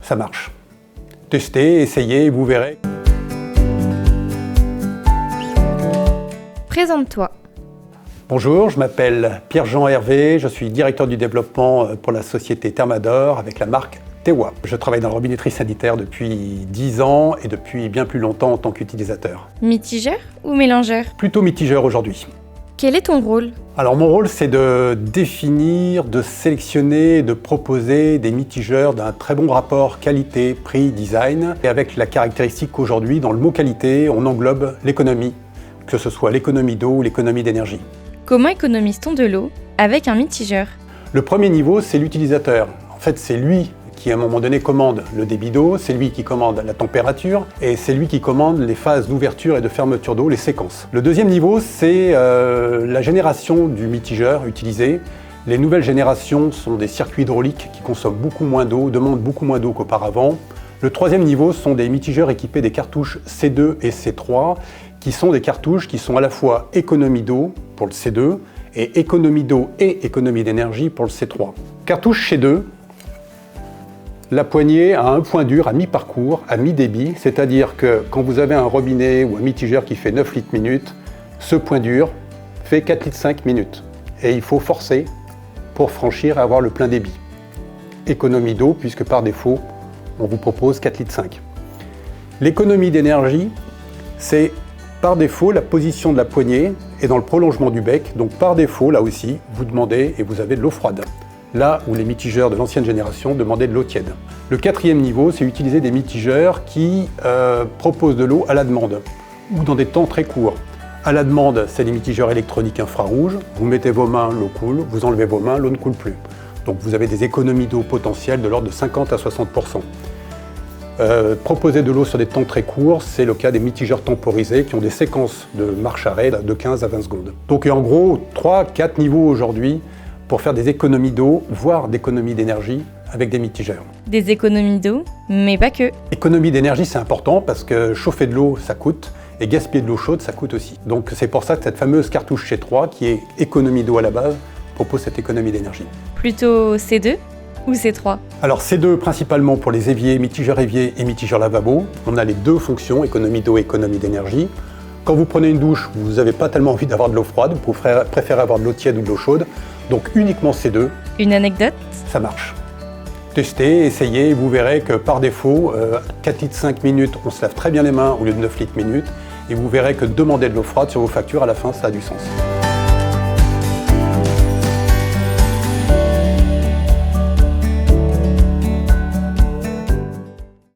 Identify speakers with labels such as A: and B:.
A: Ça marche. Testez, essayez, vous verrez.
B: Présente-toi.
A: Bonjour, je m'appelle Pierre-Jean Hervé, je suis directeur du développement pour la société Thermador avec la marque Tewa. Je travaille dans la robinetterie sanitaire depuis 10 ans et depuis bien plus longtemps en tant qu'utilisateur.
B: Mitigeur ou mélangeur?
A: Plutôt mitigeur aujourd'hui.
B: Quel est ton rôle?
A: Alors mon rôle, c'est de définir, de sélectionner, de proposer des mitigeurs d'un très bon rapport qualité, prix, design. Et avec la caractéristique qu'aujourd'hui, dans le mot qualité, on englobe l'économie, que ce soit l'économie d'eau ou l'économie d'énergie.
B: Comment économise-t-on de l'eau avec un mitigeur?
A: Le premier niveau, c'est l'utilisateur. En fait, c'est lui qui, à un moment donné, commande le débit d'eau, c'est lui qui commande la température et c'est lui qui commande les phases d'ouverture et de fermeture d'eau, les séquences. Le deuxième niveau, c'est la génération du mitigeur utilisé. Les nouvelles générations sont des circuits hydrauliques qui consomment beaucoup moins d'eau, demandent beaucoup moins d'eau qu'auparavant. Le troisième niveau sont des mitigeurs équipés des cartouches C2 et C3, qui sont des cartouches qui sont à la fois économie d'eau pour le C2 et économie d'eau et économie d'énergie pour le C3. Cartouche C2, la poignée a un point dur à mi-parcours, à mi-débit, c'est-à-dire que quand vous avez un robinet ou un mitigeur qui fait 9 litres minute, ce point dur fait 4 litres 5 minutes. Et il faut forcer pour franchir et avoir le plein débit. Économie d'eau, puisque par défaut, on vous propose 4 litres 5. L'économie d'énergie, c'est par défaut la position de la poignée est dans le prolongement du bec, donc par défaut, là aussi, vous demandez et vous avez de l'eau froide. Là où les mitigeurs de l'ancienne génération demandaient de l'eau tiède. Le quatrième niveau, c'est utiliser des mitigeurs qui proposent de l'eau à la demande ou dans des temps très courts. À la demande, c'est les mitigeurs électroniques infrarouges. Vous mettez vos mains, l'eau coule, vous enlevez vos mains, l'eau ne coule plus. Donc vous avez des économies d'eau potentielles de l'ordre de 50 à 60%. Proposer de l'eau sur des temps très courts, c'est le cas des mitigeurs temporisés qui ont des séquences de marche-arrêt de 15 à 20 secondes. Donc en gros, 3-4 niveaux aujourd'hui pour faire des économies d'eau, voire d'économies d'énergie avec des mitigeurs.
B: Des économies d'eau, mais pas que.
A: Économie d'énergie, c'est important parce que chauffer de l'eau, ça coûte, et gaspiller de l'eau chaude, ça coûte aussi. Donc c'est pour ça que cette fameuse cartouche C3, qui est économie d'eau à la base, propose cette économie d'énergie.
B: Plutôt C2 ou C3?
A: Alors C2 principalement pour les éviers, mitigeurs éviers et mitigeurs lavabo. On a les deux fonctions, économie d'eau et économie d'énergie. Quand vous prenez une douche, vous n'avez pas tellement envie d'avoir de l'eau froide, vous préférez avoir de l'eau tiède ou de l'eau chaude. Donc uniquement C2.
B: Une anecdote?
A: Ça marche. Testez, essayez, vous verrez que par défaut, 4 litres 5 minutes, on se lave très bien les mains au lieu de 9 litres minutes. Et vous verrez que demander de l'eau froide sur vos factures, à la fin, ça a du sens.